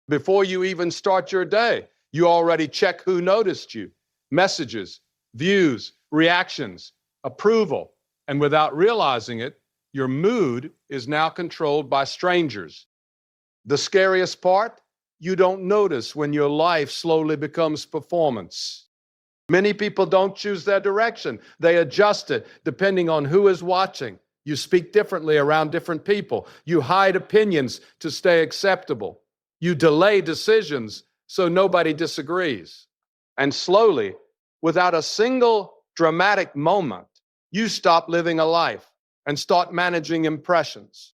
Before you even start your day, you already check who noticed you, messages, views, reactions, approval. And without realizing it, your mood is now controlled by strangers. The scariest part, you don't notice when your life slowly becomes performance. Many people don't choose their direction. They adjust it depending on who is watching. You speak differently around different people. You hide opinions to stay acceptable. You delay decisions so nobody disagrees. And slowly, without a single dramatic moment, you stop living a life and start managing impressions.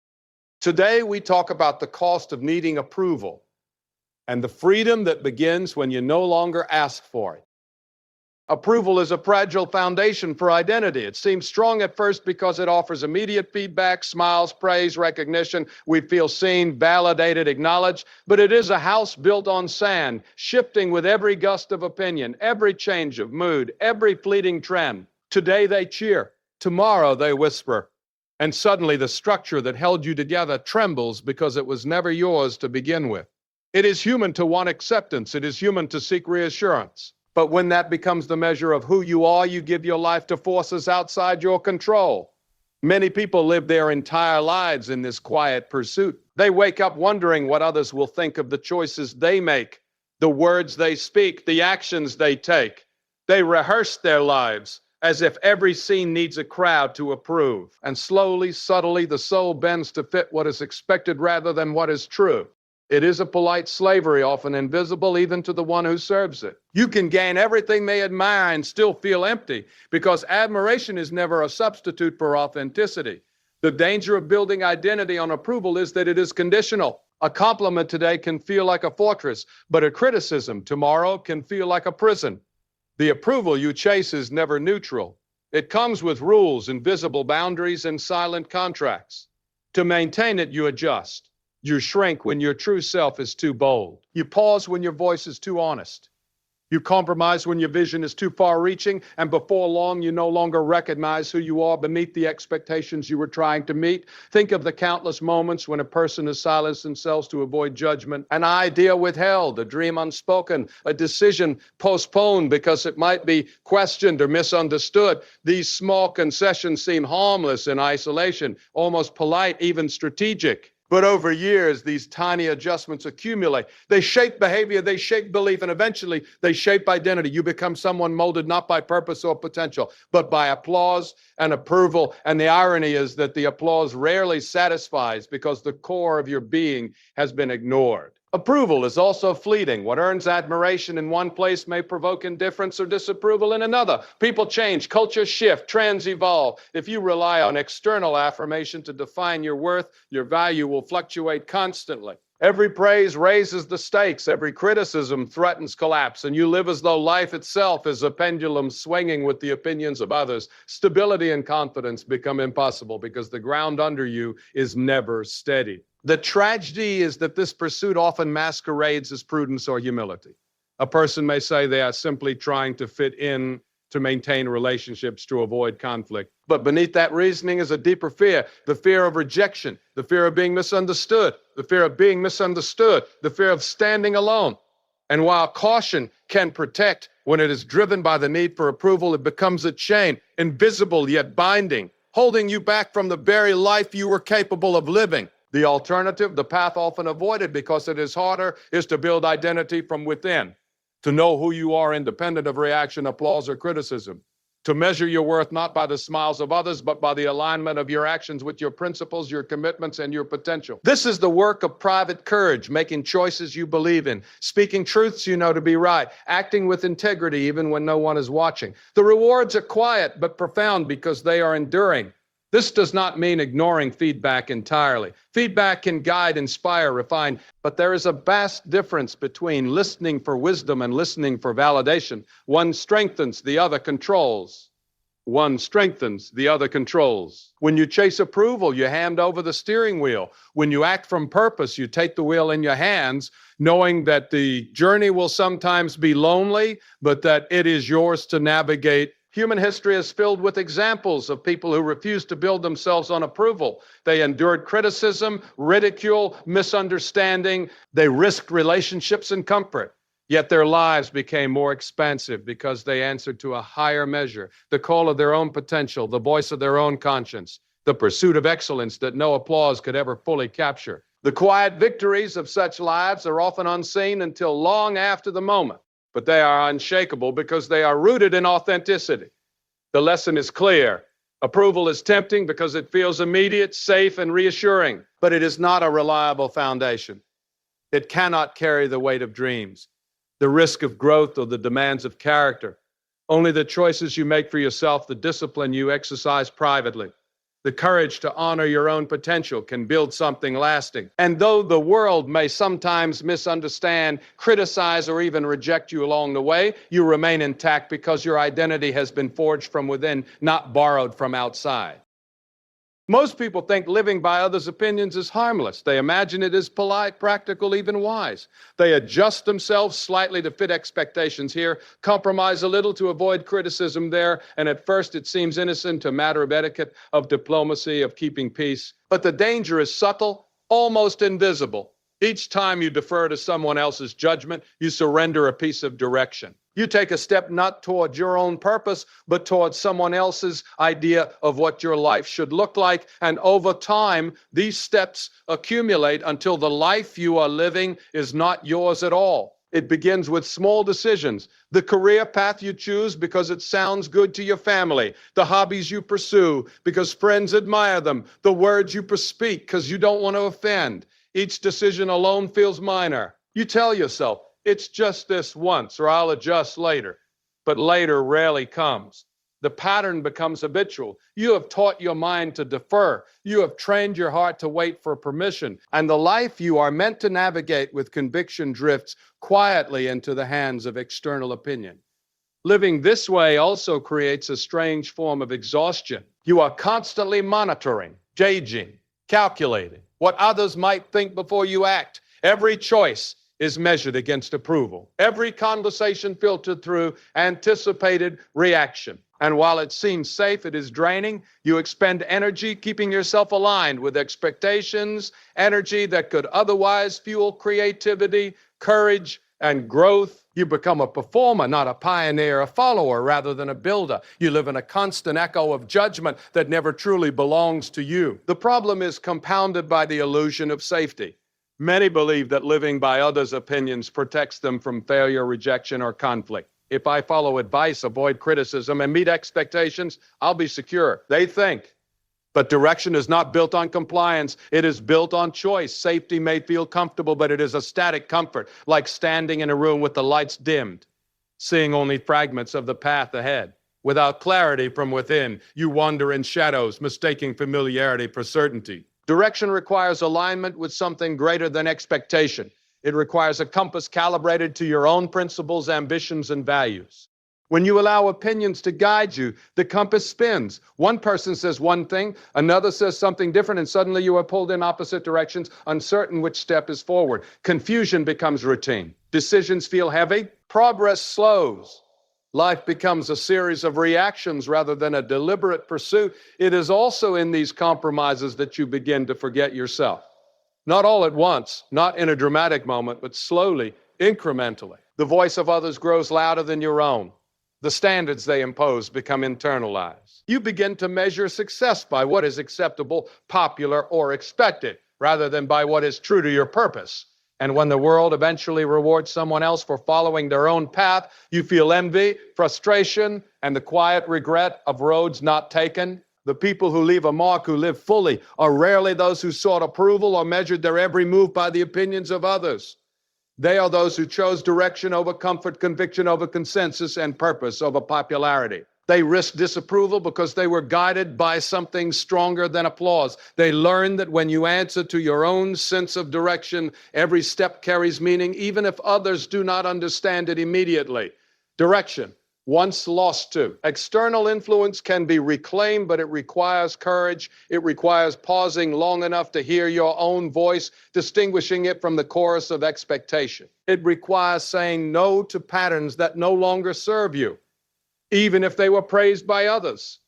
Today, we talk about the cost of needing approval and the freedom that begins when you no longer ask for it. Approval is a fragile foundation for identity. It seems strong at first because it offers immediate feedback, smiles, praise, recognition. We feel seen, validated, acknowledged. But it is a house built on sand, shifting with every gust of opinion, every change of mood, every fleeting trend. Today they cheer, tomorrow they whisper. And suddenly the structure that held you together trembles because it was never yours to begin with. It is human to want acceptance. It is human to seek reassurance. But when that becomes the measure of who you are, you give your life to forces outside your control. Many people live their entire lives in this quiet pursuit. They wake up wondering what others will think of the choices they make, the words they speak, the actions they take. They rehearse their lives as if every scene needs a crowd to approve. And slowly, subtly, the soul bends to fit what is expected rather than what is true. It is a polite slavery, often invisible even to the one who serves it. You can gain everything they admire and still feel empty because admiration is never a substitute for authenticity. The danger of building identity on approval is that it is conditional. A compliment today can feel like a fortress, but a criticism tomorrow can feel like a prison. The approval you chase is never neutral. It comes with rules, invisible boundaries, and silent contracts. To maintain it, you adjust. You shrink when your true self is too bold. You pause when your voice is too honest. You compromise when your vision is too far-reaching, and before long, you no longer recognize who you are beneath the expectations you were trying to meet. Think of the countless moments when a person has silenced themselves to avoid judgment, an idea withheld, a dream unspoken, a decision postponed because it might be questioned or misunderstood. These small concessions seem harmless in isolation, almost polite, even strategic. But over years, these tiny adjustments accumulate. They shape behavior, they shape belief, and eventually they shape identity. You become someone molded not by purpose or potential, but by applause and approval. And the irony is that the applause rarely satisfies because the core of your being has been ignored. Approval is also fleeting. What earns admiration in one place may provoke indifference or disapproval in another. People change, cultures shift, trends evolve. If you rely on external affirmation to define your worth, your value will fluctuate constantly. Every praise raises the stakes. Every criticism threatens collapse, and you live as though life itself is a pendulum swinging with the opinions of others. Stability and confidence become impossible because the ground under you is never steady. The tragedy is that this pursuit often masquerades as prudence or humility. A person may say they are simply trying to fit in, to maintain relationships, to avoid conflict. But beneath that reasoning is a deeper fear, the fear of rejection, the fear of being misunderstood, the fear of being misunderstood, the fear of standing alone. And while caution can protect, when it is driven by the need for approval, it becomes a chain, invisible yet binding, holding you back from the very life you were capable of living. The alternative, the path often avoided because it is harder, is to build identity from within, to know who you are independent of reaction, applause, or criticism, to measure your worth not by the smiles of others, but by the alignment of your actions with your principles, your commitments, and your potential. This is the work of private courage, making choices you believe in, speaking truths you know to be right, acting with integrity even when no one is watching. The rewards are quiet but profound because they are enduring. This does not mean ignoring feedback entirely. Feedback can guide, inspire, refine, but there is a vast difference between listening for wisdom and listening for validation. One strengthens, the other controls. One strengthens, the other controls. When you chase approval, you hand over the steering wheel. When you act from purpose, you take the wheel in your hands, knowing that the journey will sometimes be lonely, but that it is yours to navigate Human history is filled with examples of people who refused to build themselves on approval. They endured criticism, ridicule, misunderstanding. They risked relationships and comfort. Yet their lives became more expansive because they answered to a higher measure, the call of their own potential, the voice of their own conscience, the pursuit of excellence that no applause could ever fully capture. The quiet victories of such lives are often unseen until long after the moment, but they are unshakable because they are rooted in authenticity. The lesson is clear. Approval is tempting because it feels immediate, safe, and reassuring, but it is not a reliable foundation. It cannot carry the weight of dreams, the risk of growth, or the demands of character. Only the choices you make for yourself, the discipline you exercise privately, the courage to honor your own potential can build something lasting. And though the world may sometimes misunderstand, criticize, or even reject you along the way, you remain intact because your identity has been forged from within, not borrowed from outside. Most people think living by others' opinions is harmless. They imagine it is polite, practical, even wise. They adjust themselves slightly to fit expectations here, compromise a little to avoid criticism there, and at first it seems innocent, a matter of etiquette, of diplomacy, of keeping peace. But the danger is subtle, almost invisible. Each time you defer to someone else's judgment, you surrender a piece of direction. You take a step not toward your own purpose, but toward someone else's idea of what your life should look like. And over time, these steps accumulate until the life you are living is not yours at all. It begins with small decisions. The career path you choose because it sounds good to your family. The hobbies you pursue because friends admire them. The words you speak because you don't want to offend. Each decision alone feels minor. You tell yourself, it's just this once, or I'll adjust later. But later rarely comes. The pattern becomes habitual. You have taught your mind to defer. You have trained your heart to wait for permission. And the life you are meant to navigate with conviction drifts quietly into the hands of external opinion. Living this way also creates a strange form of exhaustion. You are constantly monitoring, gauging, calculating what others might think before you act. Every choice is measured against approval. Every conversation filtered through anticipated reaction. And while it seems safe, it is draining. You expend energy keeping yourself aligned with expectations, energy that could otherwise fuel creativity, courage, and growth. You become a performer, not a pioneer, a follower rather than a builder. You live in a constant echo of judgment that never truly belongs to you. The problem is compounded by the illusion of safety. Many believe that living by others' opinions protects them from failure, rejection, or conflict. If I follow advice, avoid criticism, and meet expectations, I'll be secure. They think. But direction is not built on compliance. It is built on choice. Safety may feel comfortable, but it is a static comfort, like standing in a room with the lights dimmed, seeing only fragments of the path ahead. Without clarity from within, you wander in shadows, mistaking familiarity for certainty. Direction requires alignment with something greater than expectation. It requires a compass calibrated to your own principles, ambitions, and values. When you allow opinions to guide you, the compass spins. One person says one thing, another says something different, and suddenly you are pulled in opposite directions, uncertain which step is forward. Confusion becomes routine. Decisions feel heavy. Progress slows. Life becomes a series of reactions rather than a deliberate pursuit. It is also in these compromises that you begin to forget yourself. Not all at once, not in a dramatic moment, but slowly, incrementally. The voice of others grows louder than your own. The standards they impose become internalized. You begin to measure success by what is acceptable, popular, or expected, rather than by what is true to your purpose. And when the world eventually rewards someone else for following their own path, you feel envy, frustration, and the quiet regret of roads not taken. The people who leave a mark, who live fully, are rarely those who sought approval or measured their every move by the opinions of others. They are those who chose direction over comfort, conviction over consensus, and purpose over popularity. They risked disapproval because they were guided by something stronger than applause. They learned that when you answer to your own sense of direction, every step carries meaning, even if others do not understand it immediately. Direction, once lost to external influence, can be reclaimed, but it requires courage. It requires pausing long enough to hear your own voice, distinguishing it from the chorus of expectation. It requires saying no to patterns that no longer serve you. even if they were praised by others.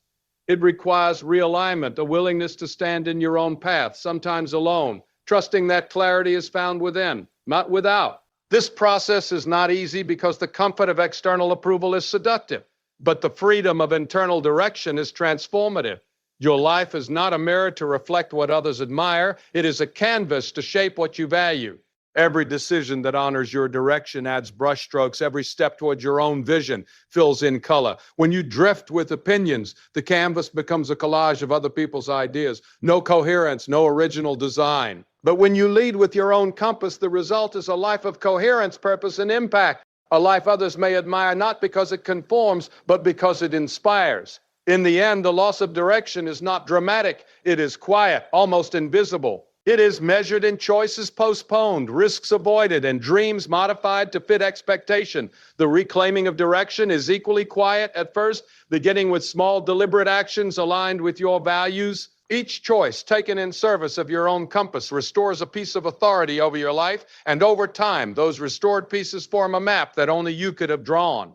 It requires realignment, a willingness to stand in your own path, sometimes alone, trusting that clarity is found within, not without. This process is not easy because the comfort of external approval is seductive, but the freedom of internal direction is transformative. Your life is not a mirror to reflect what others admire. It is a canvas to shape what you value. Every decision that honors your direction adds brushstrokes. Every step towards your own vision fills in color. When you drift with opinions, the canvas becomes a collage of other people's ideas. No coherence, no original design. But when you lead with your own compass, the result is a life of coherence, purpose, and impact. A life others may admire not because it conforms, but because it inspires. In the end, the loss of direction is not dramatic. It is quiet, almost invisible. It is measured in choices postponed, risks avoided, and dreams modified to fit expectation. The reclaiming of direction is equally quiet at first, beginning with small, deliberate actions aligned with your values. Each choice taken in service of your own compass restores a piece of authority over your life, and over time, those restored pieces form a map that only you could have drawn.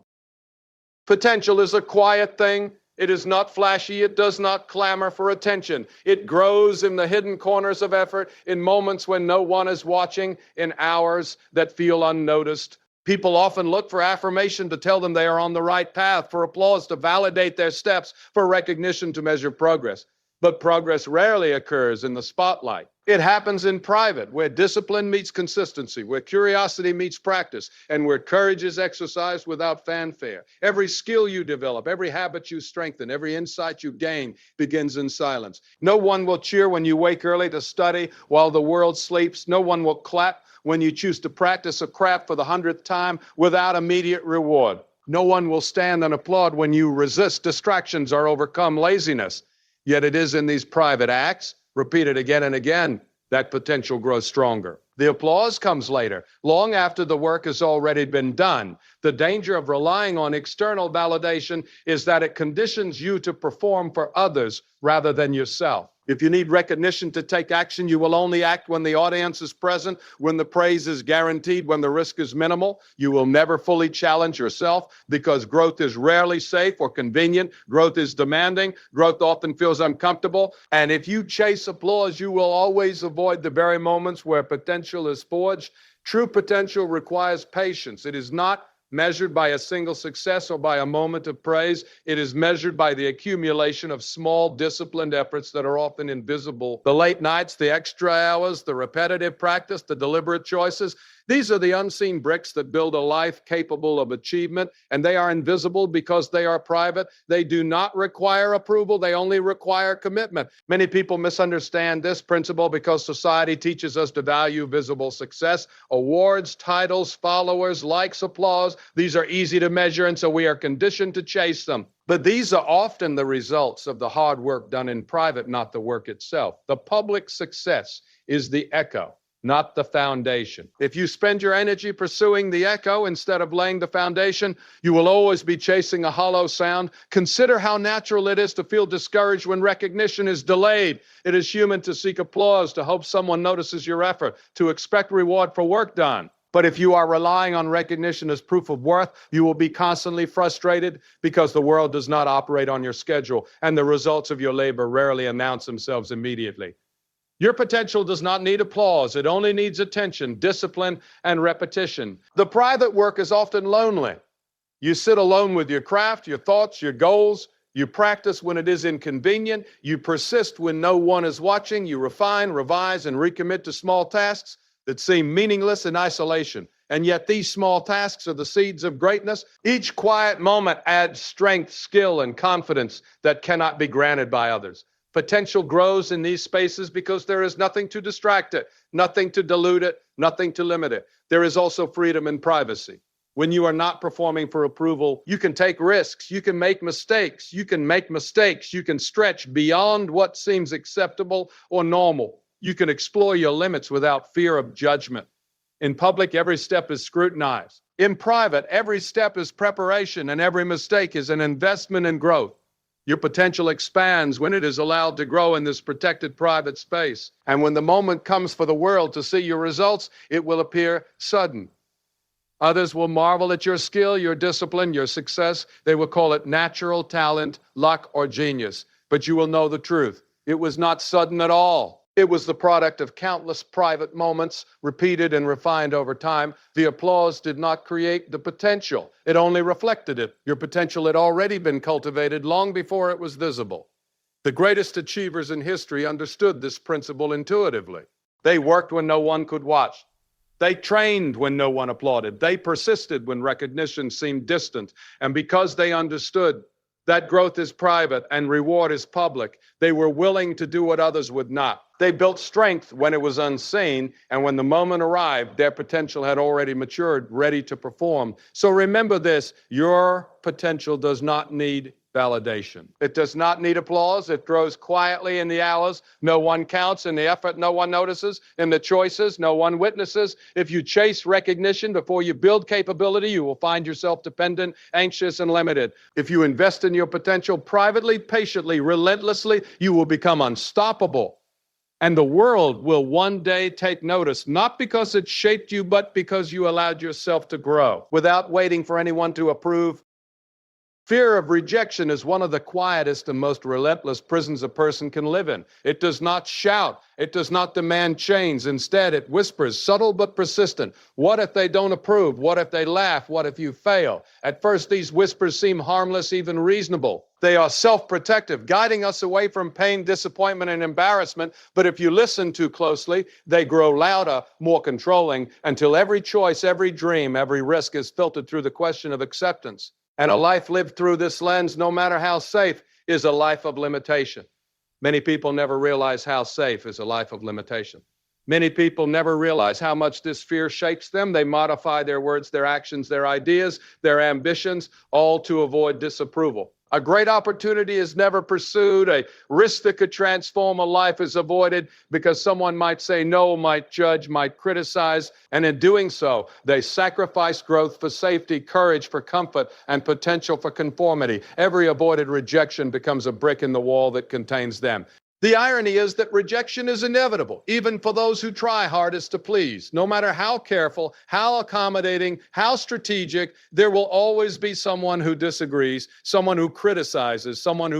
Potential is a quiet thing. It is not flashy. It does not clamor for attention. It grows in the hidden corners of effort, in moments when no one is watching, in hours that feel unnoticed. People often look for affirmation to tell them they are on the right path, for applause to validate their steps, for recognition to measure progress. But progress rarely occurs in the spotlight. It happens in private, where discipline meets consistency, where curiosity meets practice, and where courage is exercised without fanfare. Every skill you develop, every habit you strengthen, every insight you gain begins in silence. No one will cheer when you wake early to study while the world sleeps. No one will clap when you choose to practice a craft for the 100th time without immediate reward. No one will stand and applaud when you resist distractions or overcome laziness. Yet it is in these private acts, repeated again and again, that potential grows stronger. The applause comes later, long after the work has already been done. The danger of relying on external validation is that it conditions you to perform for others rather than yourself. If you need recognition to take action, you will only act when the audience is present, when the praise is guaranteed, when the risk is minimal. You will never fully challenge yourself because growth is rarely safe or convenient. Growth is demanding. Growth often feels uncomfortable. And if you chase applause, you will always avoid the very moments where potential is forged. True potential requires patience. It is not measured by a single success or by a moment of praise. It is measured by the accumulation of small, disciplined efforts that are often invisible. The late nights, the extra hours, the repetitive practice, the deliberate choices, these are the unseen bricks that build a life capable of achievement, and they are invisible because they are private. They do not require approval. They only require commitment. Many people misunderstand this principle because society teaches us to value visible success. Awards, titles, followers, likes, applause, these are easy to measure, and so we are conditioned to chase them. But these are often the results of the hard work done in private, not the work itself. The public success is the echo, not the foundation. If you spend your energy pursuing the echo instead of laying the foundation, you will always be chasing a hollow sound. Consider how natural it is to feel discouraged when recognition is delayed. It is human to seek applause, to hope someone notices your effort, to expect reward for work done. But if you are relying on recognition as proof of worth, you will be constantly frustrated because the world does not operate on your schedule, and the results of your labor rarely announce themselves immediately. Your potential does not need applause. It only needs attention, discipline, and repetition. The private work is often lonely. You sit alone with your craft, your thoughts, your goals. You practice when it is inconvenient. You persist when no one is watching. You refine, revise, and recommit to small tasks that seem meaningless in isolation. And yet these small tasks are the seeds of greatness. Each quiet moment adds strength, skill, and confidence that cannot be granted by others. Potential grows in these spaces because there is nothing to distract it, nothing to dilute it, nothing to limit it. There is also freedom and privacy. When you are not performing for approval, you can take risks, you can make mistakes, you can stretch beyond what seems acceptable or normal. You can explore your limits without fear of judgment. In public, every step is scrutinized. In private, every step is preparation and every mistake is an investment in growth. Your potential expands when it is allowed to grow in this protected private space. And when the moment comes for the world to see your results, it will appear sudden. Others will marvel at your skill, your discipline, your success. They will call it natural talent, luck, or genius. But you will know the truth. It was not sudden at all. It was the product of countless private moments, repeated and refined over time. The applause did not create the potential. It only reflected it. Your potential had already been cultivated long before it was visible. The greatest achievers in history understood this principle intuitively. They worked when no one could watch. They trained when no one applauded. They persisted when recognition seemed distant. And because they understood that growth is private and reward is public, they were willing to do what others would not. They built strength when it was unseen, and when the moment arrived, their potential had already matured, ready to perform. So remember this: your potential does not need validation. It does not need applause. It grows quietly in the hours no one counts, in the effort no one notices, in the choices no one witnesses. If you chase recognition before you build capability, you will find yourself dependent, anxious, and limited. If you invest in your potential privately, patiently, relentlessly, you will become unstoppable. And the world will one day take notice, not because it shaped you, but because you allowed yourself to grow without waiting for anyone to approve. Fear of rejection is one of the quietest and most relentless prisons a person can live in. It does not shout. It does not demand change. Instead, it whispers, subtle but persistent. What if they don't approve? What if they laugh? What if you fail? At first, these whispers seem harmless, even reasonable. They are self-protective, guiding us away from pain, disappointment, and embarrassment. But if you listen too closely, they grow louder, more controlling, until every choice, every dream, every risk is filtered through the question of acceptance. And a life lived through this lens, no matter how safe, is a life of limitation. Many people never realize how safe is a life of limitation. Many people never realize how much this fear shapes them. They modify their words, their actions, their ideas, their ambitions, all to avoid disapproval. A great opportunity is never pursued. A risk that could transform a life is avoided because someone might say no, might judge, might criticize. And in doing so, they sacrifice growth for safety, courage for comfort, and potential for conformity. Every avoided rejection becomes a brick in the wall that contains them. The irony is that rejection is inevitable, even for those who try hardest to please. No matter how careful, how accommodating, how strategic, there will always be someone who disagrees, someone who criticizes, someone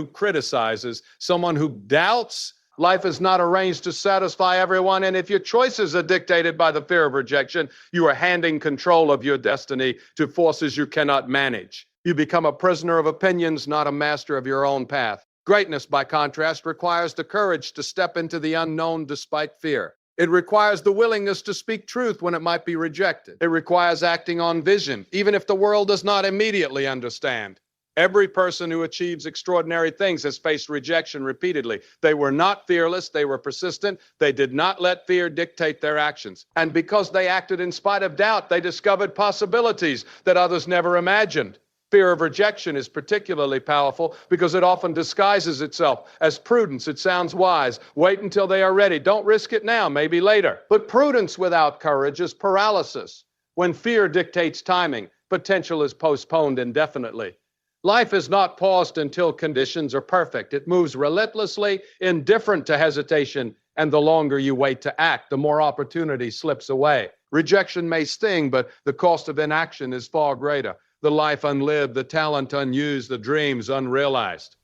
who doubts. Life is not arranged to satisfy everyone, and if your choices are dictated by the fear of rejection, you are handing control of your destiny to forces you cannot manage. You become a prisoner of opinions, not a master of your own path. Greatness, by contrast, requires the courage to step into the unknown despite fear. It requires the willingness to speak truth when it might be rejected. It requires acting on vision, even if the world does not immediately understand. Every person who achieves extraordinary things has faced rejection repeatedly. They were not fearless, they were persistent, they did not let fear dictate their actions. And because they acted in spite of doubt, they discovered possibilities that others never imagined. Fear of rejection is particularly powerful because it often disguises itself as prudence. It sounds wise. Wait until they are ready. Don't risk it now, maybe later. But prudence without courage is paralysis. When fear dictates timing, potential is postponed indefinitely. Life is not paused until conditions are perfect. It moves relentlessly, indifferent to hesitation, and the longer you wait to act, the more opportunity slips away. Rejection may sting, but the cost of inaction is far greater. The life unlived, the talent unused, the dreams unrealized.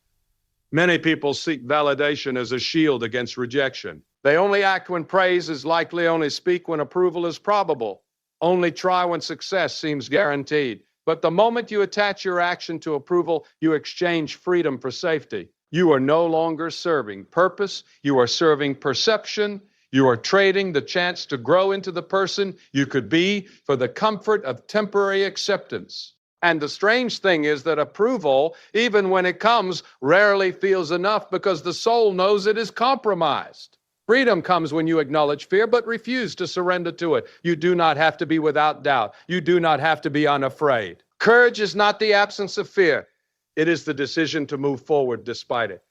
Many people seek validation as a shield against rejection. They only act when praise is likely, only speak when approval is probable, only try when success seems guaranteed. But the moment you attach your action to approval, you exchange freedom for safety. You are no longer serving purpose, you are serving perception. You are trading the chance to grow into the person you could be for the comfort of temporary acceptance. And the strange thing is that approval, even when it comes, rarely feels enough because the soul knows it is compromised. Freedom comes when you acknowledge fear, but refuse to surrender to it. You do not have to be without doubt. You do not have to be unafraid. Courage is not the absence of fear. It is the decision to move forward despite it.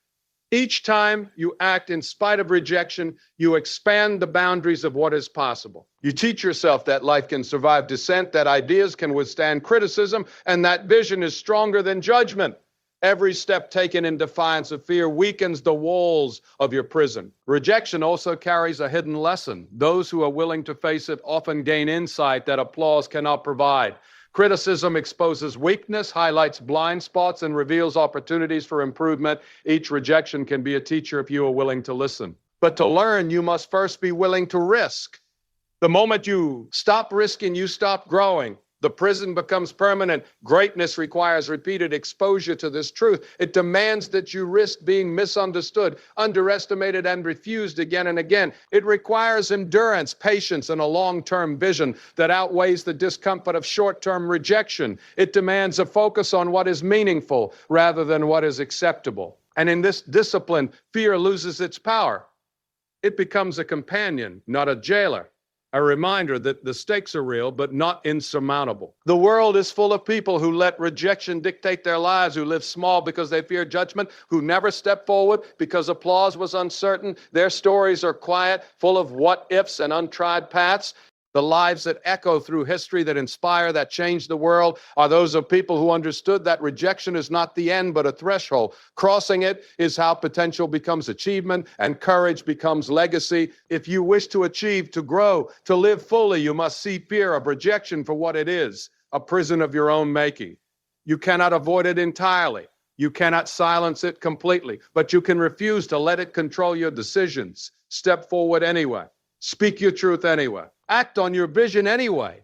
Each time you act in spite of rejection, you expand the boundaries of what is possible. You teach yourself that life can survive dissent, that ideas can withstand criticism, and that vision is stronger than judgment. Every step taken in defiance of fear weakens the walls of your prison. Rejection also carries a hidden lesson. Those who are willing to face it often gain insight that applause cannot provide. Criticism exposes weakness, highlights blind spots, and reveals opportunities for improvement. Each rejection can be a teacher if you are willing to listen. But to learn, you must first be willing to risk. The moment you stop risking, you stop growing. The prison becomes permanent. Greatness requires repeated exposure to this truth. It demands that you risk being misunderstood, underestimated, and refused again and again. It requires endurance, patience, and a long-term vision that outweighs the discomfort of short-term rejection. It demands a focus on what is meaningful rather than what is acceptable. And in this discipline, fear loses its power. It becomes a companion, not a jailer. A reminder that the stakes are real, but not insurmountable. The world is full of people who let rejection dictate their lives, who live small because they fear judgment, who never step forward because applause was uncertain. Their stories are quiet, full of what-ifs and untried paths. The lives that echo through history, that inspire, that change the world, are those of people who understood that rejection is not the end, but a threshold. Crossing it is how potential becomes achievement and courage becomes legacy. If you wish to achieve, to grow, to live fully, you must see fear of rejection for what it is, a prison of your own making. You cannot avoid it entirely. You cannot silence it completely, but you can refuse to let it control your decisions. Step forward anyway. Speak your truth anyway. Act on your vision anyway.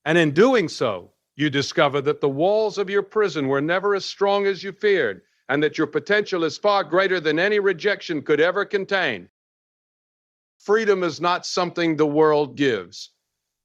And in doing so, you discover that the walls of your prison were never as strong as you feared, and that your potential is far greater than any rejection could ever contain. Freedom is not something the world gives.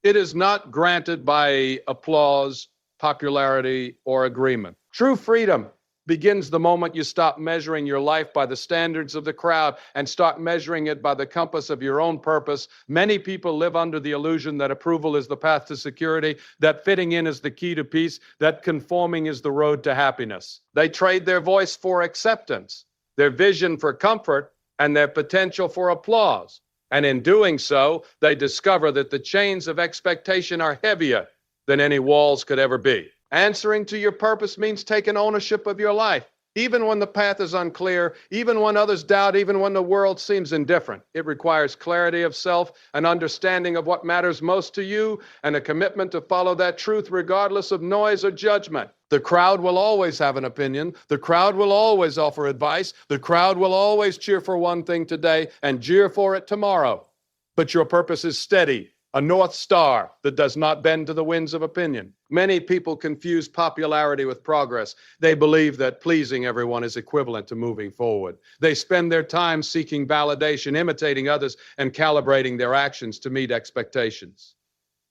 It is not granted by applause, popularity, or agreement. True freedom begins the moment you stop measuring your life by the standards of the crowd and start measuring it by the compass of your own purpose. Many people live under the illusion that approval is the path to security, that fitting in is the key to peace, that conforming is the road to happiness. They trade their voice for acceptance, their vision for comfort, and their potential for applause. And in doing so, they discover that the chains of expectation are heavier than any walls could ever be. Answering to your purpose means taking ownership of your life, even when the path is unclear, even when others doubt, even when the world seems indifferent. It requires clarity of self, an understanding of what matters most to you, and a commitment to follow that truth regardless of noise or judgment. The crowd will always have an opinion. The crowd will always offer advice. The crowd will always cheer for one thing today and jeer for it tomorrow. But your purpose is steady, a North Star that does not bend to the winds of opinion. Many people confuse popularity with progress. They believe that pleasing everyone is equivalent to moving forward. They spend their time seeking validation, imitating others, and calibrating their actions to meet expectations.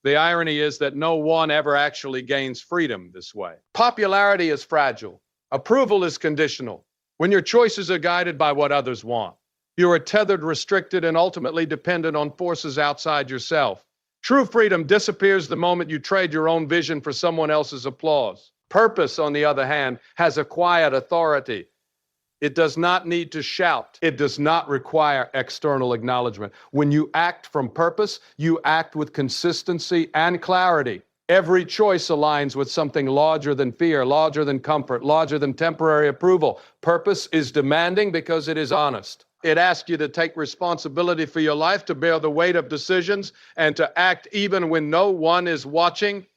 The irony is that no one ever actually gains freedom this way. Popularity is fragile. Approval is conditional. When your choices are guided by what others want, you are tethered, restricted, and ultimately dependent on forces outside yourself. True freedom disappears the moment you trade your own vision for someone else's applause. Purpose, on the other hand, has a quiet authority. It does not need to shout. It does not require external acknowledgement. When you act from purpose, you act with consistency and clarity. Every choice aligns with something larger than fear, larger than comfort, larger than temporary approval. Purpose is demanding because it is honest. It asks you to take responsibility for your life, to bear the weight of decisions, and to act even when no one is watching.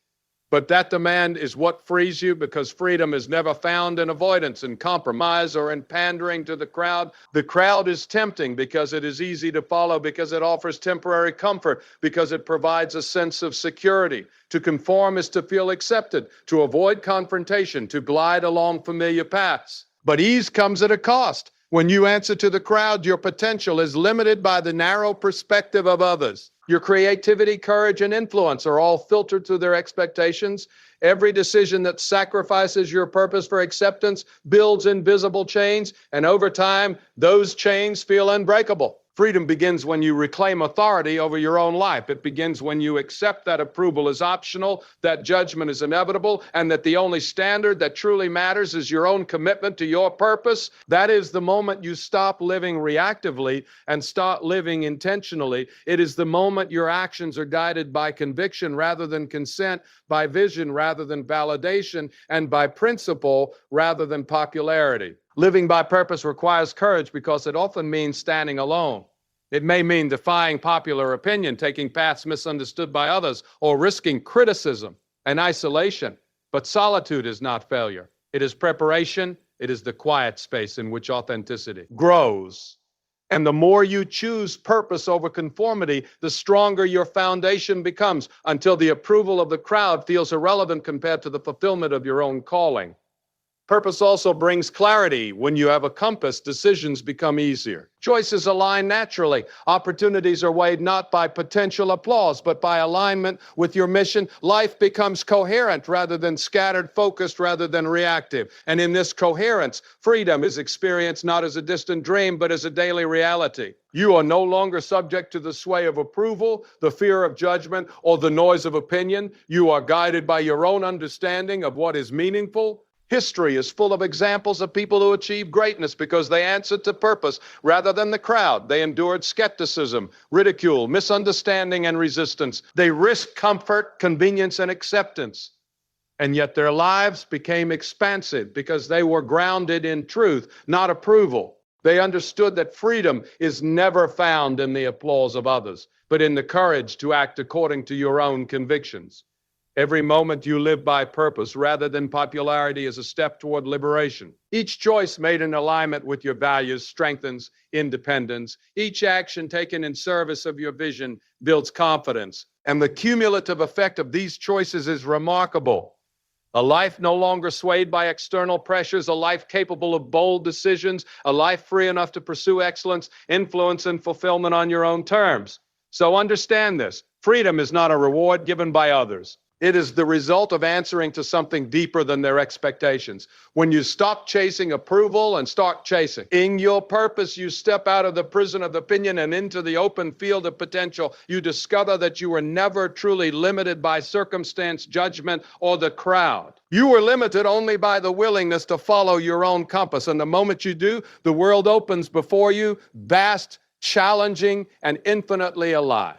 But that demand is what frees you, because freedom is never found in avoidance, in compromise, or in pandering to the crowd. The crowd is tempting because it is easy to follow, because it offers temporary comfort, because it provides a sense of security. To conform is to feel accepted, to avoid confrontation, to glide along familiar paths. But ease comes at a cost. When you answer to the crowd, your potential is limited by the narrow perspective of others. Your creativity, courage, and influence are all filtered through their expectations. Every decision that sacrifices your purpose for acceptance builds invisible chains, and over time, those chains feel unbreakable. Freedom begins when you reclaim authority over your own life. It begins when you accept that approval is optional, that judgment is inevitable, and that the only standard that truly matters is your own commitment to your purpose. That is the moment you stop living reactively and start living intentionally. It is the moment your actions are guided by conviction rather than consent, by vision rather than validation, and by principle rather than popularity. Living by purpose requires courage because it often means standing alone. It may mean defying popular opinion, taking paths misunderstood by others, or risking criticism and isolation. But solitude is not failure. It is preparation. It is the quiet space in which authenticity grows. And the more you choose purpose over conformity, the stronger your foundation becomes, until the approval of the crowd feels irrelevant compared to the fulfillment of your own calling. Purpose also brings clarity. When you have a compass, decisions become easier. Choices align naturally. Opportunities are weighed not by potential applause, but by alignment with your mission. Life becomes coherent rather than scattered, focused rather than reactive. And in this coherence, freedom is experienced not as a distant dream, but as a daily reality. You are no longer subject to the sway of approval, the fear of judgment, or the noise of opinion. You are guided by your own understanding of what is meaningful. History is full of examples of people who achieved greatness because they answered to purpose rather than the crowd. They endured skepticism, ridicule, misunderstanding, and resistance. They risked comfort, convenience, and acceptance. And yet their lives became expansive because they were grounded in truth, not approval. They understood that freedom is never found in the applause of others, but in the courage to act according to your own convictions. Every moment you live by purpose rather than popularity is a step toward liberation. Each choice made in alignment with your values strengthens independence. Each action taken in service of your vision builds confidence. And the cumulative effect of these choices is remarkable. A life no longer swayed by external pressures, a life capable of bold decisions, a life free enough to pursue excellence, influence, and fulfillment on your own terms. So understand this. Freedom is not a reward given by others. It is the result of answering to something deeper than their expectations. When you stop chasing approval and start chasing in your purpose, you step out of the prison of opinion and into the open field of potential. You discover that you were never truly limited by circumstance, judgment, or the crowd. You were limited only by the willingness to follow your own compass. And the moment you do, the world opens before you, vast, challenging, and infinitely alive.